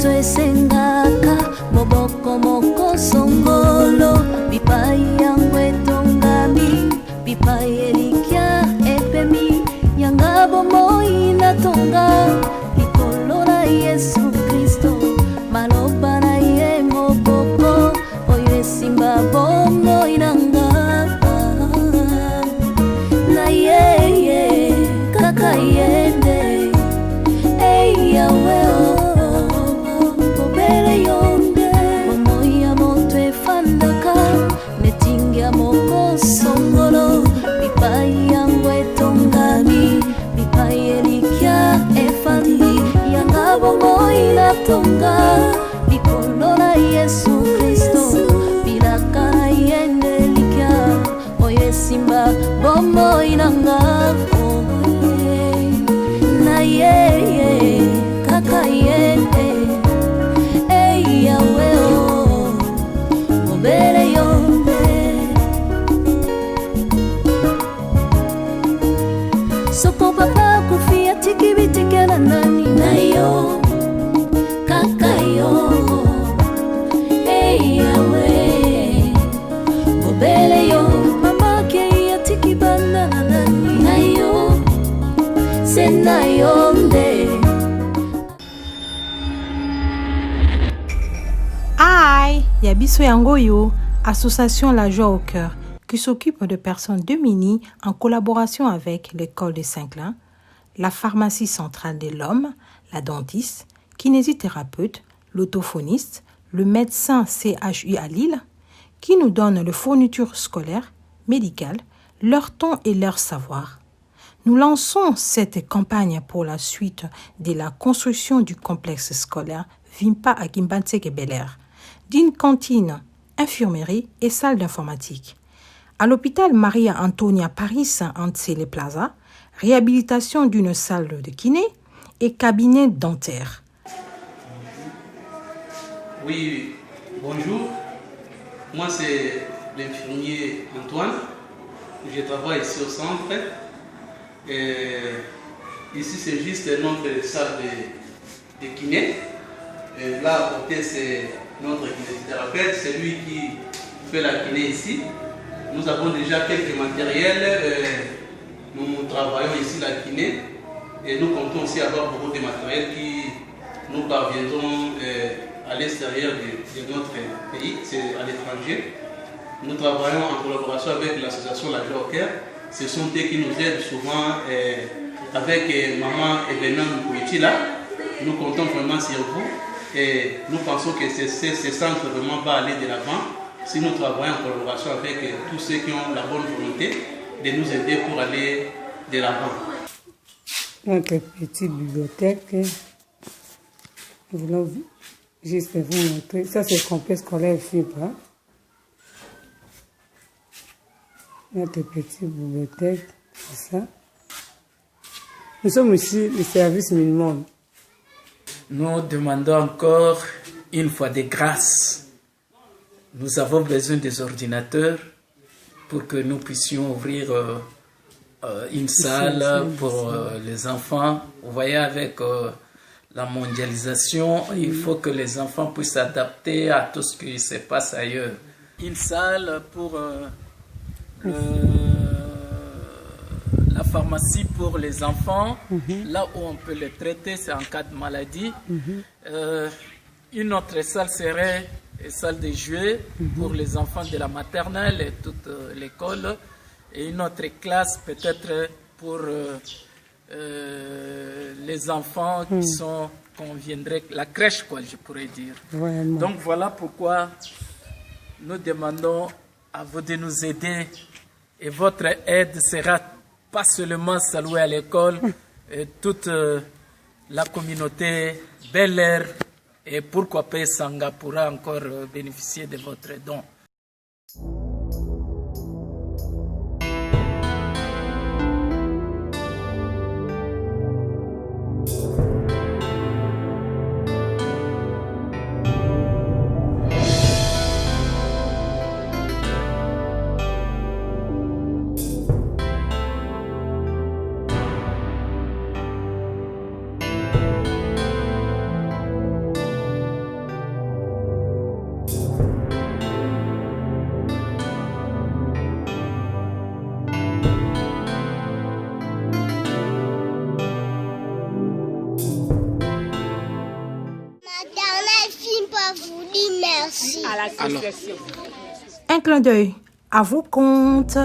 twesengaka moboko moko songolo bipai yangu etongami bipai elikya epemi yanga bomoi natonga likolo na Yesu Kristo maloba na ye moboko oyo esimba bomoi nanga na ye kaka yende yawe obere yonde momoya moto efandaka netingia moko songolo bipai yangu etongami bipai elikya efandi yanga bomoi natonga likolo na Yesu Kristo bilaka na yende likya oyo esimba bomoi nanga na ye kaka yende yawe obere yonde soko papa kufia tikibitikana nani nayo kaka yo yawe obere yo mama ke ya tikibana nani nayo sena yonde. Yabiso Yangoyo, association La Joie au Cœur, qui s'occupe de personnes démunies en collaboration avec l'école de Saint-Clin, la pharmacie centrale de l'homme, la dentiste, kinésithérapeute, l'autophoniste, le médecin CHU à Lille, qui nous donne les fournitures scolaires, médicales, leur temps et leur savoir. Nous lançons cette campagne pour la suite de la construction du complexe scolaire Vimpa à Kimbantseke Bel Air, d'une cantine, infirmerie et salle d'informatique. À l'hôpital Maria Antonia Paris Antsele Plaza, réhabilitation d'une salle de kiné et cabinet dentaire. Oui, bonjour. Moi, c'est l'infirmier Antoine. Je travaille ici au centre. Et ici, c'est juste notre salle de kiné. Et là, à côté, c'est notre kinésithérapeute, c'est lui qui fait la kiné ici. Nous avons déjà quelques matériels. Nous travaillons ici la kiné. Et nous comptons aussi avoir beaucoup de matériel qui nous parviendront à l'extérieur de notre pays, c'est à l'étranger. Nous travaillons en collaboration avec l'association La Joie au Cœur. Ce sont eux qui nous aident souvent avec maman Evenement Mouiti là. Nous comptons vraiment sur vous et nous pensons que ce centre vraiment va aller de l'avant si nous travaillons en collaboration avec tous ceux qui ont la bonne volonté de nous aider pour aller de l'avant. Notre petite bibliothèque, nous voulons juste vous montrer. Ça, c'est le complexe scolaire FIPA. Notre petite bibliothèque, c'est ça. Nous sommes ici le service minimum. Nous demandons encore une fois de grâce. Nous avons besoin des ordinateurs pour que nous puissions ouvrir une salle pour les enfants. Vous voyez, avec la mondialisation, il faut que les enfants puissent s'adapter à tout ce qui se passe ailleurs. Une salle pour la pharmacie pour les enfants, là où on peut les traiter, c'est en cas de maladie. Une autre salle serait une salle de jouets pour les enfants de la maternelle et toute l'école. Et une autre classe peut-être pour les enfants qui sont, qu'on viendrait, la crèche, quoi, je pourrais dire. Vraiment. Donc voilà pourquoi nous demandons à vous de nous aider. Et votre aide sera pas seulement saluée à l'école, et toute la communauté Bel Air, et pourquoi pas Sanga pourra encore bénéficier de votre don. vous dit merci. À l'association. Un clin d'œil à vos comptes.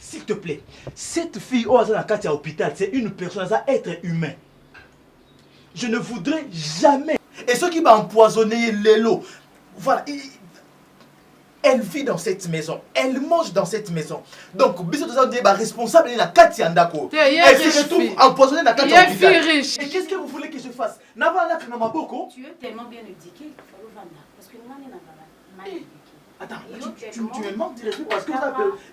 S'il te plaît, cette fille au hasard à l'hôpital, c'est une personne, c'est un être humain. Je ne voudrais jamais. Et ce qui va empoisonner l'eau, voilà, elle vit dans cette maison, elle mange dans cette maison. Donc, Bissot est responsable de la Katia Ndako. Elle se retrouve empoisonnée dans la Katia l'hôpital. Et qu'est-ce que vous voulez que je fasse? Tu es tellement bien éduqué qu'il faut le vendre. Parce que nous, on est mal éduqué. Attends, tu me manques de respect parce que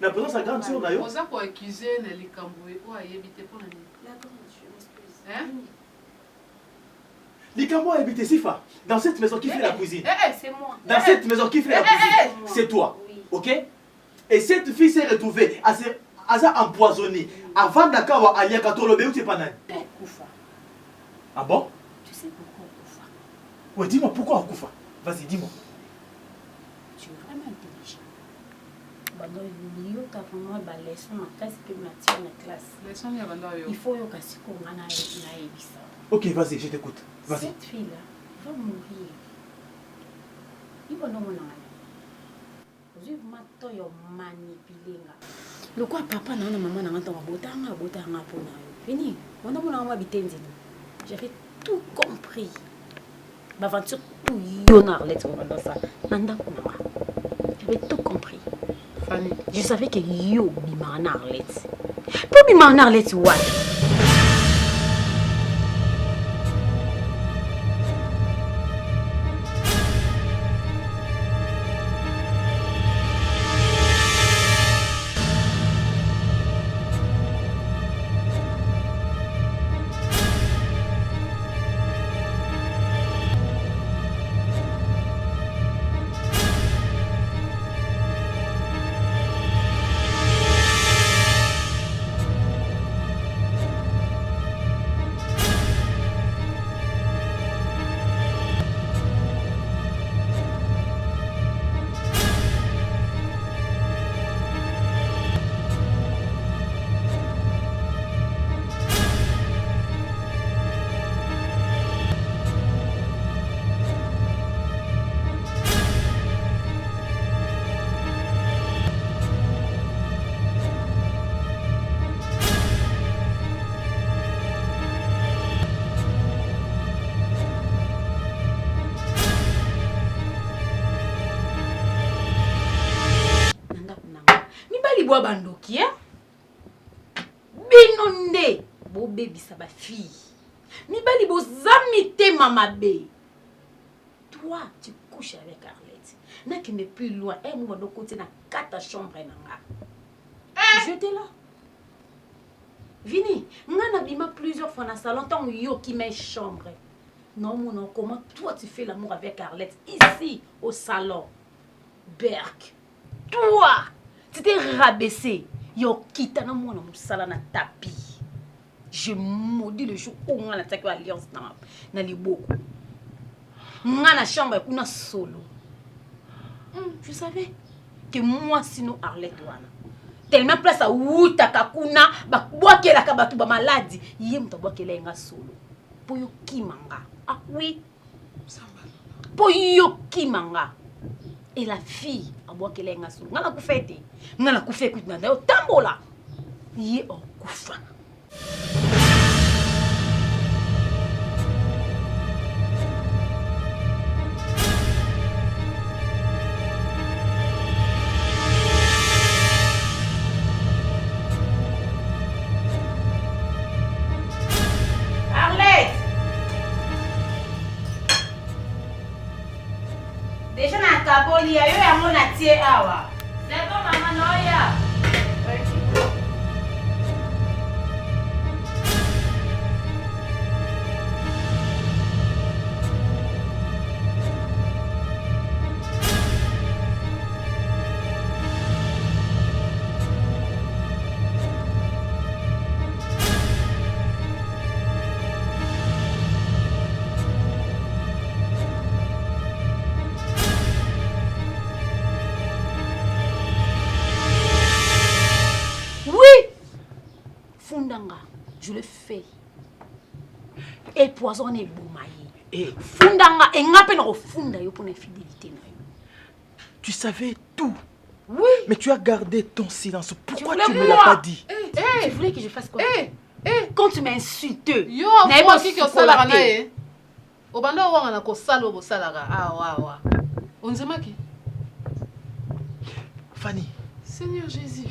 la présence de la grande sœur d'ailleurs. Vous avez accusé les camboués pour habiter pour la nuit. D'accord, monsieur, m'excuse. Hein? Les camboués habitent Sifa, dans cette maison qui fait la cuisine. C'est moi. Dans cette maison qui fait la cuisine, c'est toi. Ok? Et cette fille s'est retrouvée, elle s'est empoisonnée. Avant d'Akawa, Alia Katolobe, où tu es pas nan? Ah bon? Tu sais pourquoi Okufa? Ouais, dis-moi pourquoi Okufa? Vas-y, dis-moi. Tu es vraiment intelligent. Bah, vraiment bah leçon en classe que matière en classe. Leçon il y a bandao. Il faut yo kasi ko ngana na ebisa. Ok, vas-y, je t'écoute. Vas-y. Cette fille là va mourir. Il va non mon je mato yo manipuler nga. Le quoi papa na maman na ngata botanga pona yo. Fini. Wana mona ma bitenzi. J'avais tout compris. L'aventure tout yonarlet dans ça. Nanda kuna. J'avais tout compris. Fanny. Je savais que yo bimana arlet. Pour bimana arlet what? Bandoki, Binonde, bo baby sa ba fille. Mibali bo zamite mama bé. Toi, tu couches avec Arlette. N'a qui n'est plus loin. Elle m'a de côté na 4 chambres nanga. J'étais là. Vini, m'en abîma plusieurs fois dans le salon tant yo qui met chambre. Non mon comment toi tu fais l'amour avec Arlette ici au salon. Berk. Toi tu t'es rabaissé. Yo quitte na moi na sala na tapis. Je maudis le jour où on a attaqué l'alliance na libo. Ngana chambre kuna solo. Je savais que moi sinon Arlette wana. Tellement place à wuta kakuna ba boakela ka batu ba maladie. Yé mta boakela nga solo. Po yo kimanga. Ah oui. Po yo kimanga. Et la fille a boakela nga solo. Ngana ku fete. Ngana ku fe ku na yo tambola. Ye okufa. Déjà na kaboli ya yo yango na tie awa. D'accord mama noya. Fundanga, je le fais. Et poison est boumaillé. Fundanga, et ngape no funda yo pour l'infidélité. Tu savais tout. Oui. Mais tu as gardé ton silence. Pourquoi tu ne me l'as pas dit? Tu voulais que je fasse quoi? Quand tu m'insultes. Yo, moi qui que ça la ranae. Obanda wanga na ko salo bo salaga. Ah wa. Onzemaki. Fanny. Seigneur Jésus.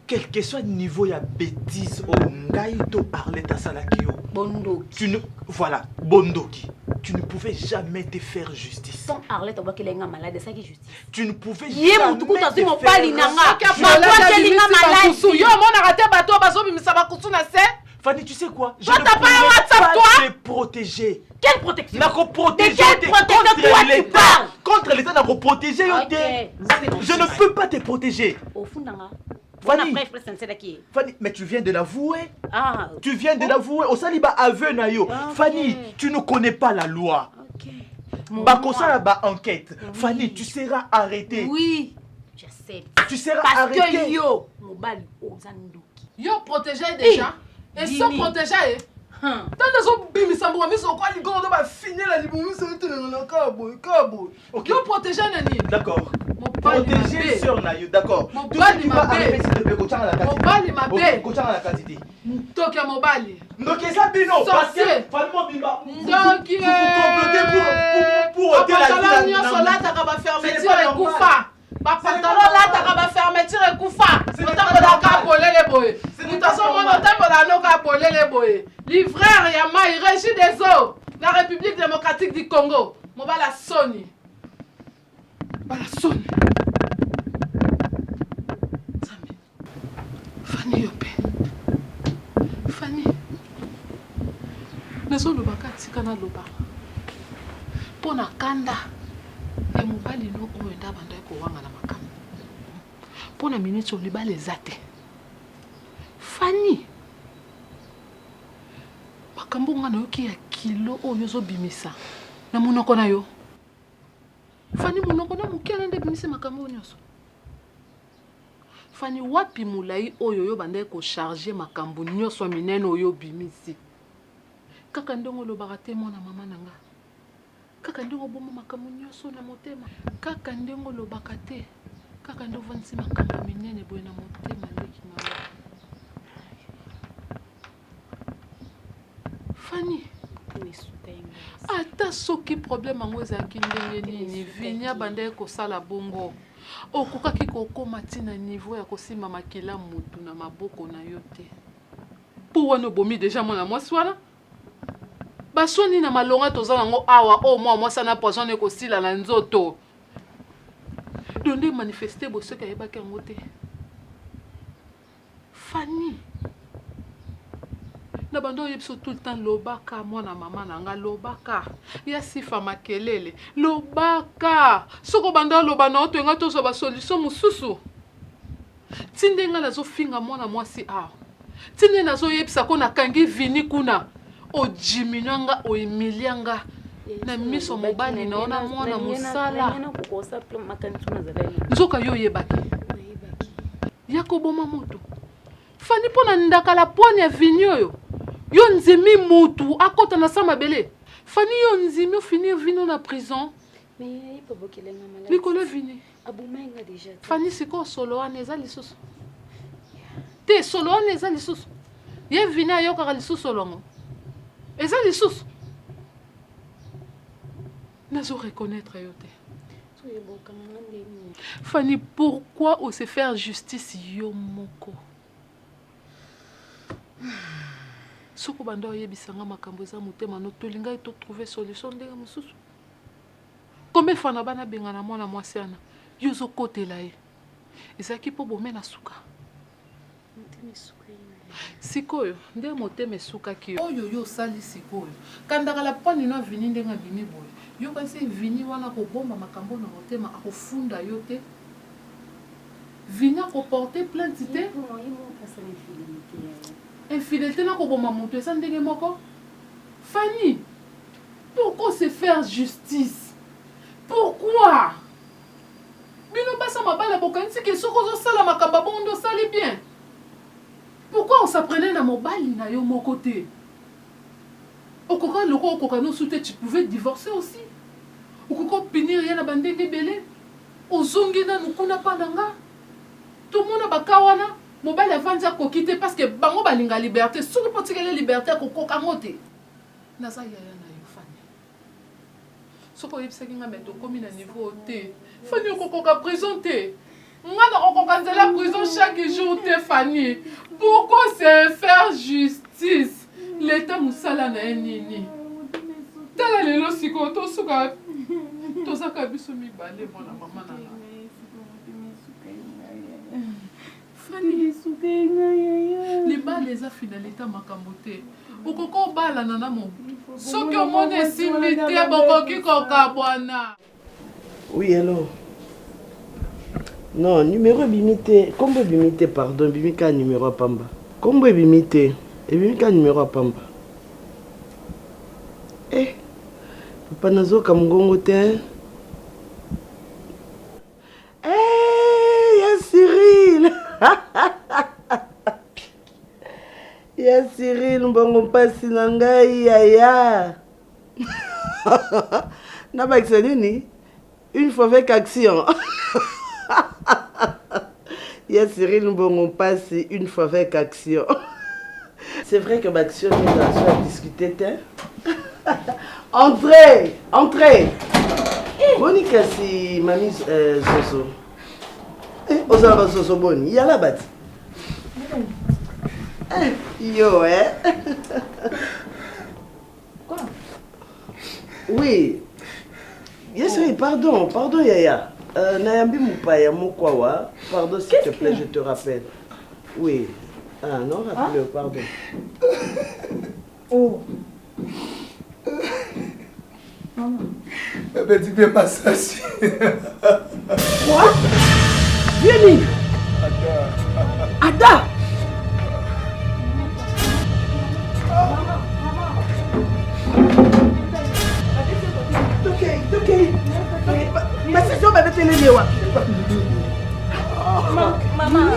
Quel que soit le niveau, il y a bêtise au Ngaïto Arleta Salakio. Bondoki. Voilà, Bondoki. Tu ne pouvais jamais te faire justice. Sans Arlette, on voit qu'elle est malade, c'est ça qui est justice. Tu ne pouvais jamais te faire justice. Yo, mon arrêté bateau, bazo bimisa kusu na se. Fanny, tu sais quoi? Je ne pourrais pas te protéger. Quelle protection? De quelle protection contre l'État? Contre l'État, n'a pas protégé. Je ne peux pas te protéger. Au fond, Fanny, mais tu viens de l'avouer. Ah, tu viens de l'avouer. Au saliba aveu nayo. Fanny, tu ne connais pas la loi. Bakosa ba enquête. Fanny, tu seras arrêtée. Oui, je sais. Tu seras arrêtée. Parce que yo, yo protégé déjà. Et sans protéger. Tant que zo bimisa mo mi so kwa ligondo ba finir la liboumi so tele na kabo. Yo protégé nani? D'accord. Protéger sur Nayo, d'accord. Mobali mabe. Mobali mabe. Kochanga la quantité. Toki ya mobali. Ndoki ça bino parce que Falmo bimba. Ndoki vous complotez pour ôter la pantalon nyonso lata ka ba fermeture ekufa. Ba pantalon lata ka ba fermeture ekufa. Otambo la ka polele boye. Mutaso mona otambo la no ka polele boye. Livreur ya mai Régie des eaux. La République démocratique du Congo. Mobala Sony. Bala Sony. Fanny Yope. Fanny. Nazo lobaka tika na loba. Pona kanda. Ya mobali no oyo nda banda ko wanga na makambo. Pona minute libale zate. Fanny. Makambo ngana yoki ya kilo oyo zo bimisa. Na munoko na yo. Fanny munoko na mukela nde bimisa makambo nyonso. Fanny wapi mulai oyo yo banda ko charger makambo nyonso minene oyo bimisi. Kaka ndongo lobaka te mona mama nanga. Kaka ndongo bomo makambo nyonso na motema. Kaka ndongo lobaka te. Kaka ndo vansi makambo minene boye na motema leki mama. Fanny. Ata soki problème ango ezaki ndenge nini vinya banda ko sala bongo. Okokaki kokoma tina niveau ya kosima makila mutu na maboko na yo te. Po wana bomi déjà mona mwasi wana. Basoni na malonga toza nango awa o mwasa na poison ne kosila na nzoto. Donde manifester boso ka yebaki yango te. Fanny. Na bando yebso tout le temps lobaka mwana mama nanga lobaka. Ya sifa makelele. Lobaka. Soko bando loba na oto nga tozo ba solution mususu. Tinde nga nazo finga mwana mwasi awa. Tinde nazo yebisa ko na kangi vini kuna. O jiminanga o emilianga. Na miso mobali naona mwana musala. Nzoka yo yebaki. Yako boma moto. Fanny pona ndakala poni ya vini oyo. Yo nzimi mutu akota na sama bele. Fanny yo nzimi finir vino na prison. Mais il peut pas qu'il Nicolas vini. Aboumenga déjà. Fanny siko solo aneza lisusu. te solo wana eza lisusu ye vini ayokaka lisusu olongo eza lisusu nazo reconnaître yo te Fanny, pourquoi on se faire justice yo moko soko banda oyebisanga makambo eza motema no tolinga to trouver solution ndenge mosusu combien fois na bana bengana mwana mwasi ana yo zokotela ye ezalaki mpo bomena suka sikoyo nde motema esukaki yo oyo yo osali sikoyo kandaka la pani no avini ndenge abimi boye yo kasi vini wana kobomba makambo na motema akofunda yo te vini akoporte plainte te infidélité na koboma moto eza ndenge moko Fanny, pourquoi se faire justice? Pourquoi? Bino basa mabala bokanisi ke soko ozosala makambo bondo sali bien. Pourquoi on s'apprenait na mobali na yo moko te? Okoka loko okoka no soute tu pouvais divorcer aussi. Okoko pinir ya na bandenge belé. Ozongi na nukuna pandanga. Tout le monde bakawana mobali avandi akokite parce que bango balinga liberté. Soki potikele liberté akokoka ngote. Naza yaya na yo Fanny. Soko yebisaki nga meto komi na niveau te. Fanny okokoka présenter. Nga okoka nzela prison chaque jour te Fanny. Pourquoi se faire justice? L'état musala na nini. Tala lelo siko to suka. To saka biso mibale mona mama na. Fanny les balles les a finalité makambo te. Okoko bala nana mo. Soki omone simite bokoki kokabwana. Oui, hello. Non, numéro bimité. Combo bimité, pardon. Bimika numéro à Pamba. Combo bimité. Et bimika numéro à Pamba. Eh. Papa nazo kamungongo te. Eh, ya Cyril. Ya Cyril, mbongo pasi na ngai yaya. Na bakisa nini? Une fois avec action. Ya Cyril, mbongo pasi une fois avec action. C'est vrai que l'action nous a discuté. Entrez, entrez. Monica si mamie Soso. Osama Soso Boni, il y a la batte. Yo, hein? Quoi? Oui. Yes, oui, pardon, Yaya. Nayambi Moupaya, Mokwawa. Pardon, s'il te plaît, je te rappelle. Oui. Ah, non, rappelle-le, pardon. Oh. Maman. Mais tu peux m'assassiner. Quoi? Viens, Ada. Ok. Mais c'est ça, mais c'est le lien. Maman.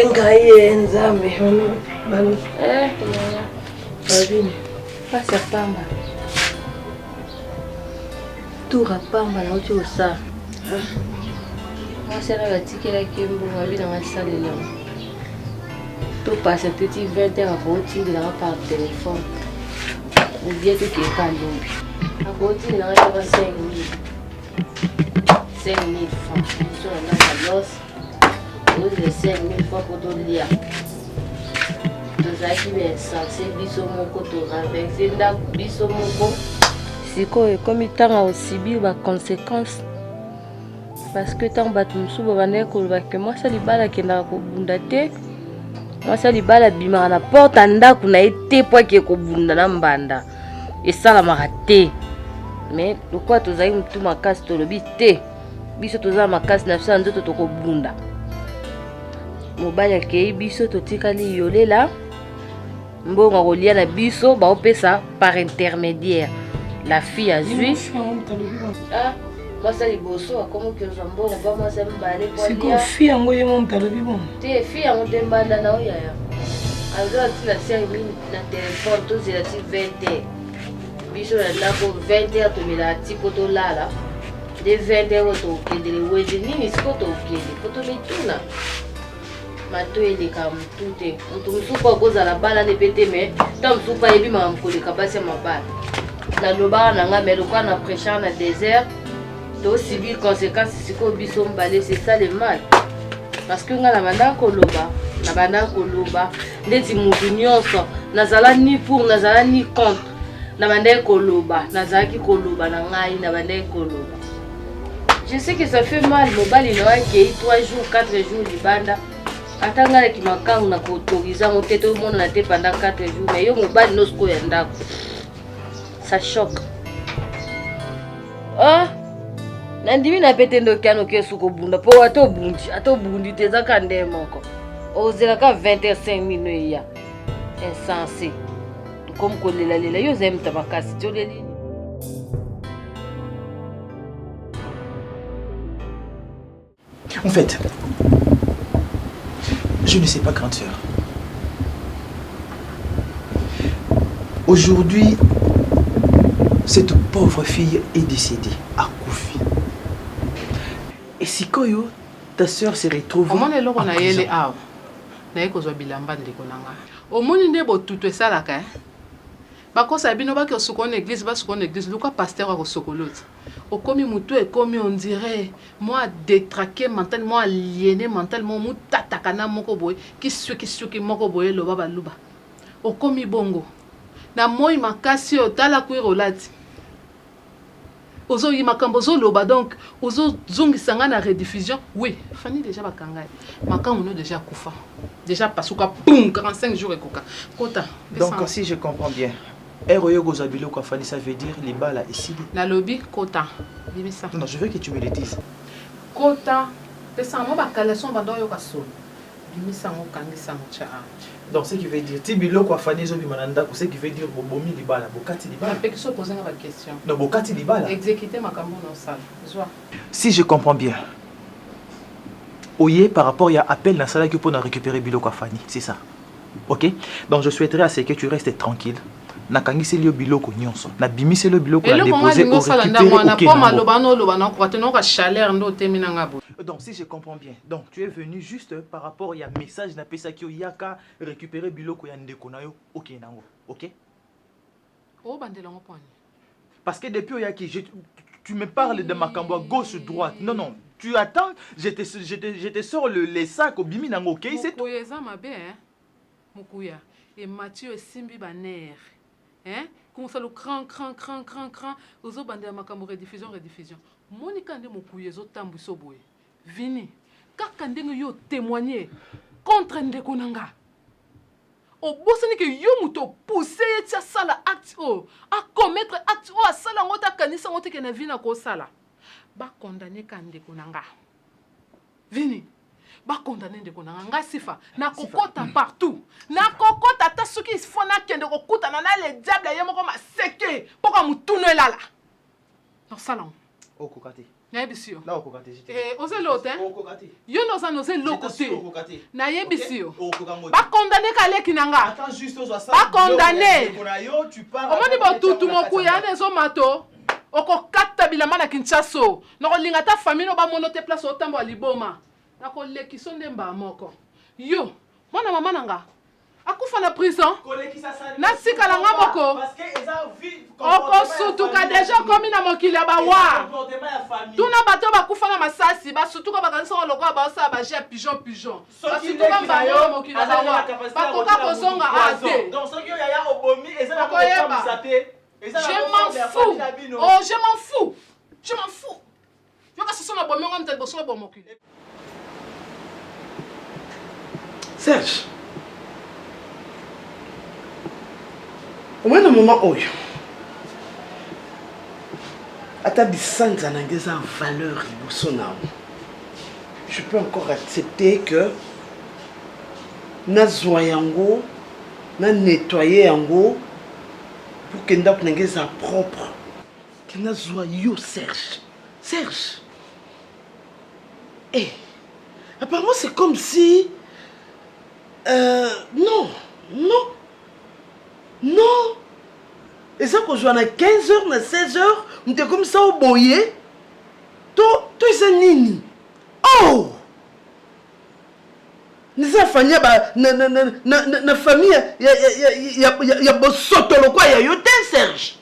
Ngai nzambe bani babini pasi ya pamba tour pamba na uti osala mwasi ana batikelaki mbongo abi na masalela topasa toti 20 heures akotindelaka par téléphone obie tokeka lombi akotindelaka taba 5 minutes 5 000 francs. Sur la noce, vous avez 5 000 francs pour tout lire. Tozaki insensé, biso moko toraverse ndako biso moko. Sikoyo ekomi ntango osibi baconséquence. Parce que ntango bato mosusu babandaki koloba ke mwasi libala akendaka kobunda te, mwasi libala abimaka na porte ya ndako na ye te po ake kobunda na mbanda esalamaka te. Mais lokwa tozali motu makasi tolobi te, biso tozala makasi na biso ya nzoto tokobunda. Mobali akei biso totikali yolela mbongo kolia na biso baopesa par intermédiaire. La fille a zui. Ah, moi ça liboso comme que jambo na ba moi ça mbale kwa dia. C'est fille yango yemo mtalobi bon. Te fille yango dembanda na oya ya. Alors tu la série na téléphone to zela ti 20h. Biso na ko 20h to mila ti poto lala. De 20h to kendele wezi nini siko to kende. Poto mituna. Mato eleka mtute. Mtu msupa kozala bala ne pete me. Tam msupa yebi mamkoleka basi mabala. Na loba na nga mais lokwa na prêchant na désert to subir conséquences siko biso mbale, c'est ça le mal. Parce que nga na banda koloba ndeti mutu nyonso nazala ni pour nazala ni contre na banda koloba nazalaki koloba na ngai na banda koloba. Je sais que ça fait mal mobali na wake 3 jours 4 jours libanda atanga na kimakangu na kotoriza moteto mona na te pendant 4 jours mais yo mobali no sko ya ndako. Ça choque. Ah, nandimi na pete ndokiano ke suko bunda po ato bundi te zaka ndemoko. Ozela ka 25 minutes ya. Insensé. Comme kolela lela yo zem tabakasi toleli. En fait, je ne sais pas, grande sœur. Aujourd'hui, cette pauvre fille est décédée à Koufi. Et si Koyo, ta sœur s'est retrouvée en prison. Omoni nde botutu esalaka bakosa bino baki osoko na église luka pasteur wa kosokoloti okomi mutu ekomi on dirait moi détraqué mentalement moi aliéné mentalement mutataka na moko boye kisuki moko boye loba baluba okomi bongo na moi makasi otala kuirolati ozo yi makambo zo loba donc ozo zongisa na rediffusion oui fani déjà bakangai makambo no déjà kufa déjà pasuka boum 45 jours ekoka kota donc si je comprends bien Eroyo Gozabilo kwa fani ça veut dire les balles ici na lobby kota bibisa non je veux que tu me le dises kota pesa mo bakalason bandoyo kaso bimisa ngo kangisa ngo cha donc ce qui veut dire tibilo kwa fani zo bimananda ce qui veut dire bobomi li bala bokati li bala na pekiso poser nga ba question non bokati li bala exécuter makambo no sala joie si je comprends bien oye par rapport à appel dans sala que pour récupérer bilo kwa fani c'est ça OK donc je souhaiterais à ce que tu restes tranquille na kangisi lio biloko nyonso na bimise lo biloko na déposer au récupérer donc si je comprends bien donc tu es venu juste par rapport à message na pesa ki yaka récupérer biloko ya ndeko na yo OK nango OK o bandela ngo poni parce que depuis yaki tu me parles de makambo gauche droite non tu attends je te sors les sacs au bimi nango OK c'est tout koyeza mabe hein mukuya et Mathieu simbi baner hein comment ça le cran ozo bande makambo rediffusion monika nde mokuye zo tambuso boye vini kaka ndenge yo témoigner contre ndeko nanga obosani ke yo muto pousser tia sala acte a commettre acte a sala ngota kanisa ngote ke na vina ko sala ba condamner ka ndeko nanga vini ba condamner ndeko nanga nga sifa na kokota partout na kokota ta soki fona kende kokuta na le diable yemo ko maseke poko mutunu elala no salon okokate na yebisio na okokate oze lote okokate yo no za no ze lokote na yebisio ba condamner ka leki nanga attends juste ozo ça ba condamner tu parles omoni bo tutu mokuya nezo mato okokata bilamba na Kinshasa no kolinga ta famille no ba monote place otambo liboma na koleki sonde mba moko yo mwana mama nanga akufa na prison nasikala nga moko okosutuka deja okomi na mokili ya bawa tuna bato bakufa na masasi basutuka bakanisa lokola baosala baje ya pigeon basutuka mbango na mokili ya bawa bakoka kozonga ate okoyeba je m'en fous oh je m'en fous yoka soso na bomi ngo mtali boso na bomokili. Serge, au moins, moment où valeur, je peux encore accepter que na zoyango, na nettoyer yango pour que ndap nangeza propre. Que na zoyo Serge. Eh, apparemment c'est comme si non. Et ça qu'on joue à 15h, à 16h, on était comme ça au boyer. Toi, c'est nini. Oh! Nous avons fait na famille, il y a bosoto le quoi, il y a yoté Serge.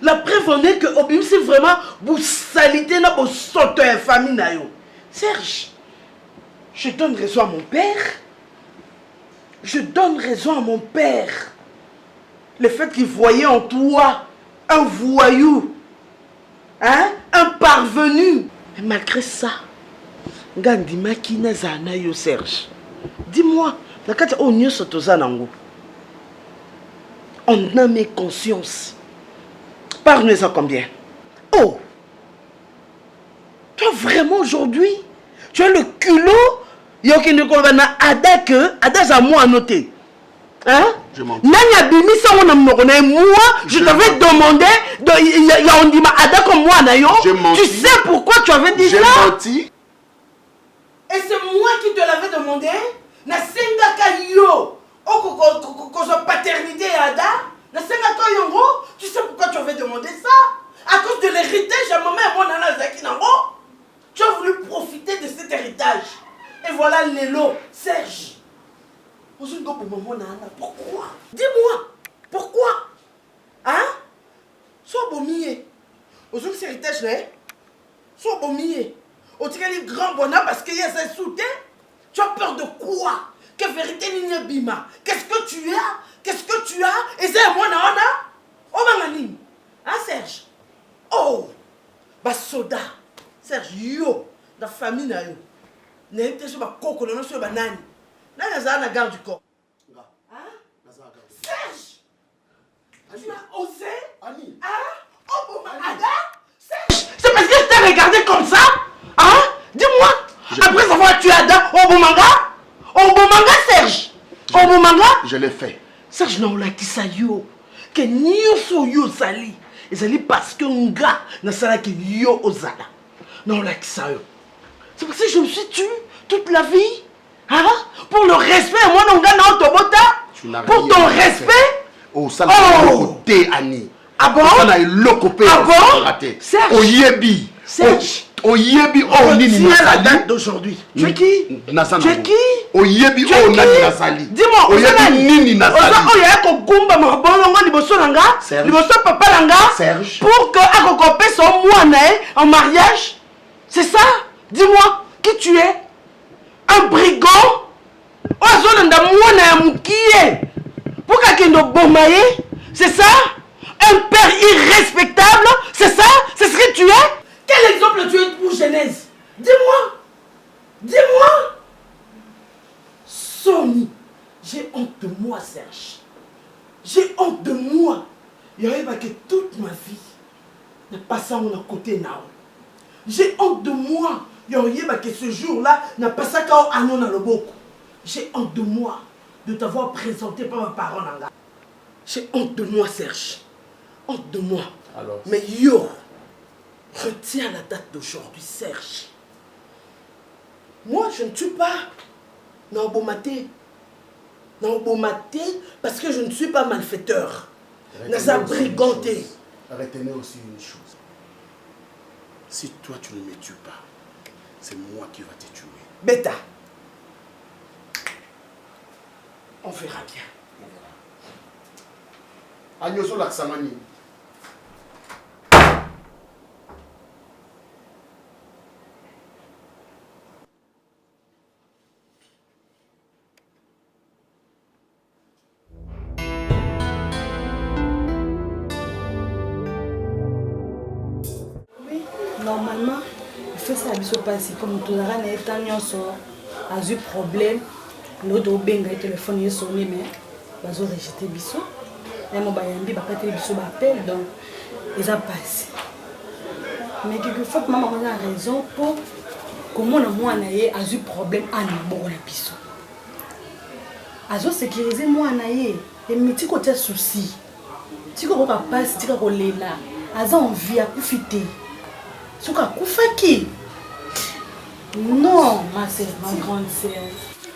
La preuve en est que Obim c'est vraiment vous salité na bosoto en famille na yo. Serge, je donne raison à mon père. Je donne raison à mon père. Le fait qu'il voyait en toi un voyou, hein, un parvenu. Mais malgré ça, Gandima qui n'a zana yo Serge. Dis-moi, on a mes consciences. Parle-nous ça combien? Oh! Toi vraiment aujourd'hui, tu as le culot. Il y a aucun de Ada à moi à noter. Hein? Je m'en moi, je t'avais demandé on dit Ada comme moi Nayo. Tu sais pourquoi tu avais dit ça? J'ai menti. Et c'est moi qui te l'avais demandé. Na senga yo. Ko paternité Ada. Na senga to yongo. Tu sais pourquoi tu avais demandé ça? À cause de l'héritage à maman et mon nana Zaki Nango. Tu as voulu profiter de cet héritage. Et voilà Lélo, Serge. Pourquoi? Dis-moi, pourquoi? Hein? Sois bomier. Aujourd'hui, c'est héritage, là. Sois bomier. On tient les grands bonheurs parce qu'il y a ces soutiens. Tu as peur de quoi? Que vérité n'y bima? Qu'est-ce que tu as? Qu'est-ce que tu as? Et c'est moi, Naona? Oh, Manganim. Hein, Serge? Oh! Bah, soda. Serge, yo. La famille, na yo. N'était pas coco, non, sur banane. Là, il y a un garde du corps. Serge! Tu as osé? Annie! Hein? Oh, bon, Ada? Serge! C'est parce que je t'ai regardé comme ça? Hein? Dis-moi! Après avoir tué Ada, oh, bon, manga? Oh, bon, manga, Serge! Oh, bon, manga? Je l'ai fait. Serge, non, la qui sa yo. Que nyo so yo sali. Et sali parce que un gars n'a sala que yo ozala. Non, la qui sa yo. C'est parce que je me suis tué toute la vie. Hein? Pour le respect, moi, non, gars, non, tobota. Pour ton respect. Oh, ça n'a pas côté, Annie. Ah bon? Ça n'a pas côté. Ah bon? Serge. Oh, yebi. Serge. Oh, yebi. Oh, nini la date d'aujourd'hui. Tu es qui? Tu es qui? Oh, yebi. Oh, nani nasali. Dis-moi, oh, yebi. Nini nasali. Oh, y'a un kumba marbononga liboso nanga. Liboso papa nanga. Serge. Pour que akokopé son moine en mariage. C'est ça? Dis-moi, qui tu es? Un brigand? Oh, zonanda moine ya mukie. Pour kakendo bomaye? C'est ça? Un père irrespectable? C'est ça? C'est ce que tu es? Quel exemple tu es pour Genèse? Dis-moi. Dis-moi. Sony, j'ai honte de moi, Serge. J'ai honte de moi. Il y avait que toute ma vie ne passant à côté now. J'ai honte de moi. Il y avait que ce jour-là n'a pas ça quand on a le beaucoup. J'ai honte de moi de t'avoir présenté par ma parole. J'ai honte de moi, Serge. Honte de moi. Alors, mais yo, retiens la date d'aujourd'hui, Serge. Moi, je ne tue pas. Non, Bomaté. Non, Bomaté, parce que je ne suis pas malfaiteur. N'a briganté. Retenez aussi une chose. Si toi, tu ne me tues pas, c'est moi qui va te tuer. Bêta. On verra bien. Agnoso Laksamani. Normalement, il fait ça à passer comme tout le monde est en a eu problème. L'autre a eu un téléphone qui sonné, mais ils ont rejeté biso. Et mon bayambi ba paté biso ba appel donc ils ont passé. Mais quelquefois maman a raison pour comment moi naie a eu problème à nous la biso. Azo sécuriser moi naie et miti côté souci. Tiko ko passe tika ko lela. Aza envie à profiter. Souka Koufaki. Non, ma sœur, ma grande sœur.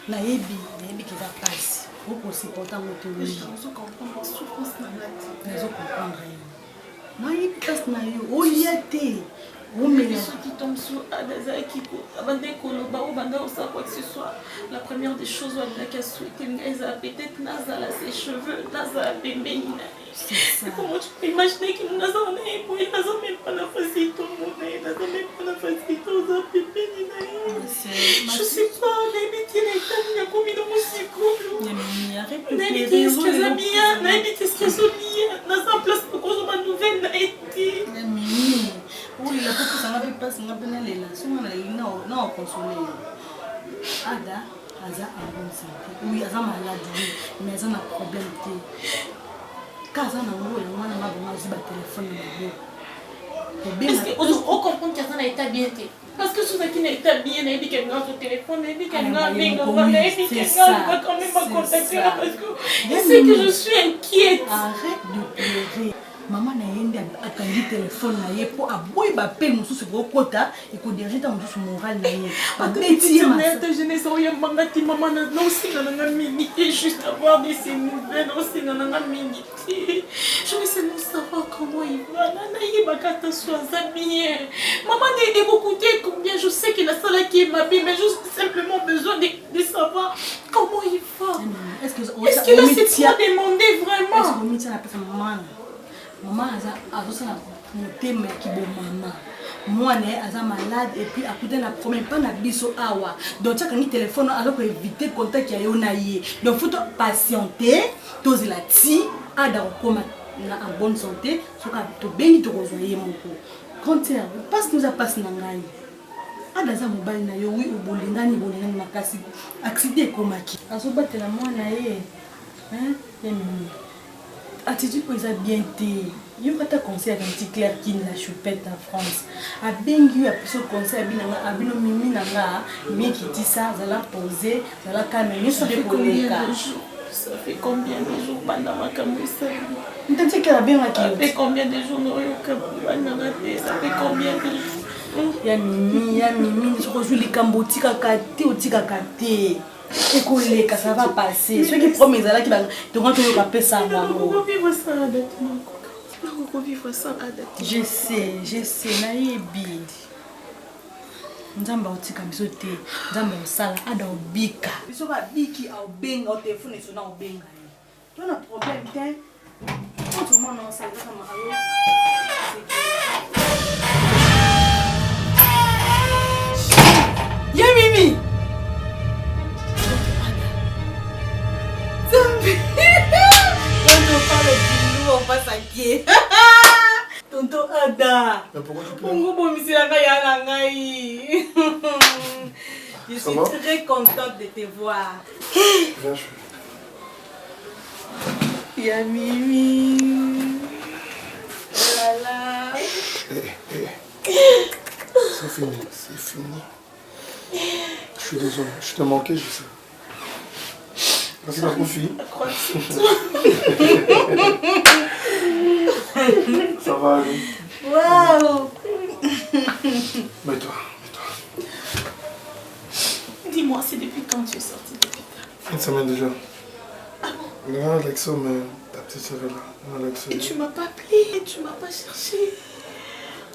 Naïbi qui va passer. Vous aussi pourtant votre vie. Je comprends la souffrance dans la tête. Je comprends rien. Naïbi passe naïbi. Oh liaté. Oh mais ceux qui tombent sur Adaza qui abandonnent Koloba ou banda ou ça quoi que ce soit. La première des choses où elle a souhaité peut-être Nazala ses cheveux, Nazala bébé. C'est ça. Comment tu peux imaginer qu'il nous a donné pour il n'a même pas la facilité au monde, il n'a même pas la facilité aux bébés. Je sais pas, les bêtises, les tamis, il y a combien de musiques. Arrête de pleurer. Qu'est-ce que ça mia? Qu'est-ce que ça mia? Dans sa place pour qu'on soit nouvelle, n'a été. Oui, la coupe ça n'a pas passé, n'a pas n'allé là. Souvent là, non consolé. Ada, Aza a bonne santé. Oui, Aza malade, mais Aza a problème. Parce qu'on comprend qu'Azan a été bien. Parce que sous qui n'a été bien, il a dit qu'elle a son téléphone, il a dit qu'elle a bien, il a dit qu'elle va quand même me contacter parce que je sais que je suis inquiète. Arrête de pleurer. Maman n'a pas attendu téléphone pour aboyer ma paix, mon sous gros quota et qu'on dirige dans mon moral. Ma bêtise, je ne sais rien, maman n'a aussi dans la minute, juste avoir de ces nouvelles aussi dans la minute. Je veux seulement savoir comment il va. Nanaï Bakata soit bien. Maman n'a pas écouté combien je sais qu'il a ça là qui est ma vie, mais j'ai simplement besoin de savoir comment il va. Est-ce qu'il a cette fois demandé vraiment? Est-ce que maman? Maman a monté mais qui bon maman. Moi aza malade et puis à côté na premier pas na biso awa. Donc tu as un téléphone alors pour éviter contact ya yo na yé. Donc faut patienter, doser la ti ada comme en bonne santé, so ka to bengi to rejoindre mon ko. Quand parce que nous a passé na ngai. Ada za mobile na yo oui obolingani makasi. Accident komaki. Azo batela moi na yé. Hein? Attitude pour ça bien té. Il y a un conseil avec un petit Claire qui la choupette en France. A bengu a pris conseil à bino mimi nanga, mais qui dit ça, ça l'a posé, ça l'a calmé, ça fait combien de jours? Ça fait combien de jours pendant ma caméra? Tu sais qu'elle a bien acquis. Ça fait combien de jours ça fait combien de jours? Ya mimi, je rejoue les cambotis kakate ou tikakate. Écoutez, ça va passer. Ceux qui promettent là qui va te rendre le rapé ça. Je sais, naïbi. Nzamba otika bisote, nzamba osala ada obika. Biso ba biki a obenga o téléphone so na obenga. Tu as un problème t'es. Comment on sala kama alo? Ya mimi. On passe à pied. Tonton Ada. Mais pourquoi tu pleures? Je suis très contente de te voir. Ya Mimi. Oh là là. C'est fini, c'est fini. Je suis désolé, je te manquais, je sais. Merci ma confie. Ça va aller. Waouh. Mets-toi. Dis-moi, c'est depuis quand tu es sortie de l'hôpital? Une semaine déjà. Ah bon? Non, Alexo, mais ta petite soeur est là. Non, Alexo, et tu m'as pas appelé, tu m'as pas cherché.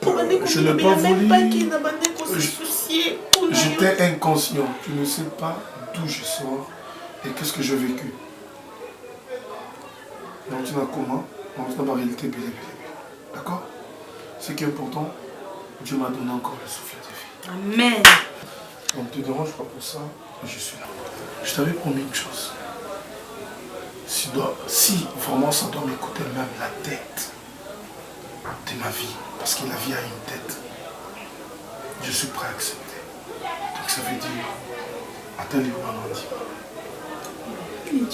Je n'ai pas voulu. J'étais inconscient. Tu ne sais pas d'où je sors et qu'est-ce que j'ai vécu. Donc tu n'as comment? On ne pas réalité belle. D'accord? Ce qui est important, Dieu m'a donné encore le souffle de vie. Amen. On ne te dérange pas pour ça, je suis là. Je t'avais promis une chose. Si vraiment ça doit m'écouter même la tête de ma vie, parce que la vie a une tête, je suis prêt à accepter. Donc ça veut dire, attends-les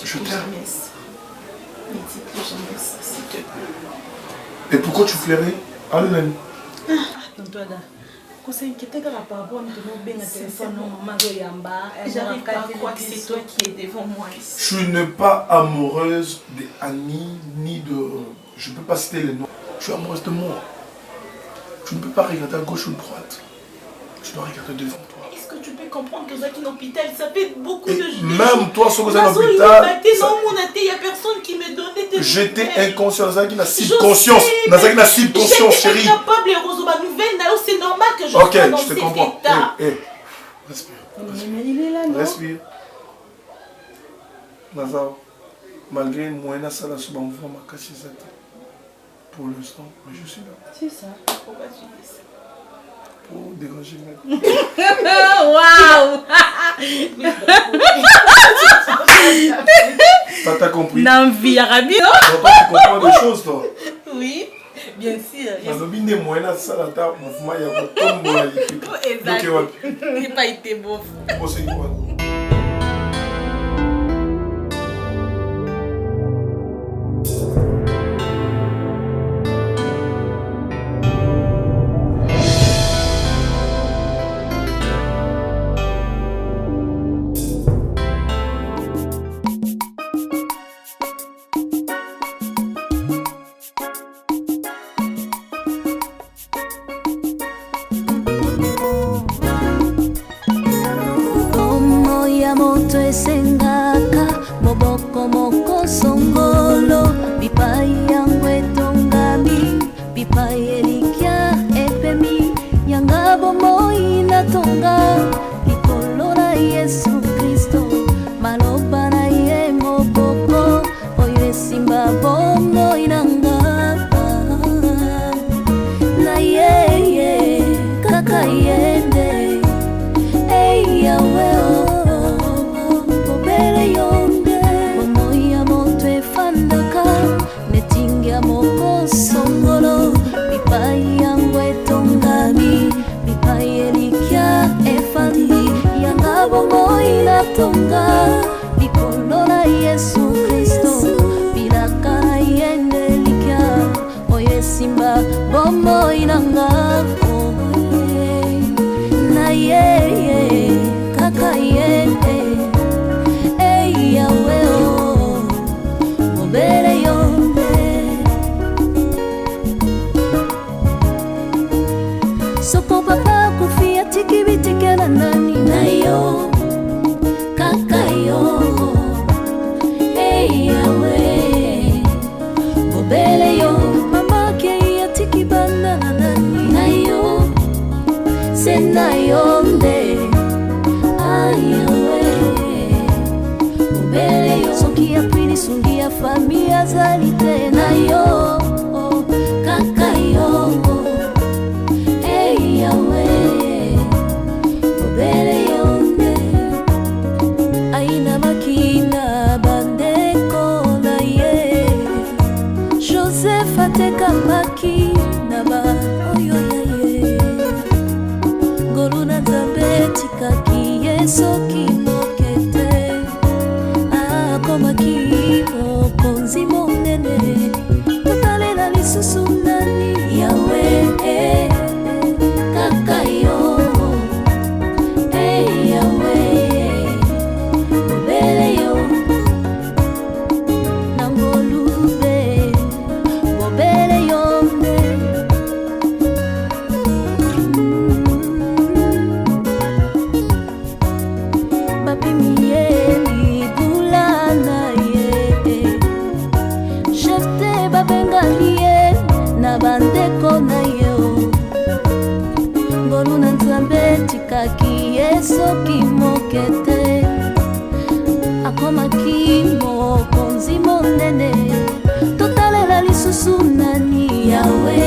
je t'aime. Ne dis plus jamais ça, s'il te plaît. Et pourquoi tu plairais? Allez, Tonton Ada, conseil qui était par rapport à mon téléphone, maman Yamba. J'arrive pas à croire que c'est toi qui es devant moi ici. Tu n'es pas amoureuse d'Annie, ni de... Je ne peux pas citer les noms. Tu es amoureuse de moi. Tu ne peux pas regarder à gauche ou à droite. Tu dois regarder devant toi. Est-ce que tu peux comprendre que dans un hôpital, ça fait beaucoup de jours? Même toi, si vous êtes à l'hôpital... Il n'y a personne qui me donnait des... J'étais inconscient. Nazaki n'a si conscience. Nazaki n'a si conscience, chérie. J'étais incapable, c'est normal que je sois dans cet état. Respire. Il est là, non? Respire. Nazao, malgré moi, je suis là pour l'instant, mais je suis là. C'est ça. Pourquoi tu dis ça? Pour déranger ma Waouh! T'as compris? N'envie arabe. Tu comprends des choses, toi? Oui, bien sûr. Exact. Il n'a pas été beau. nawe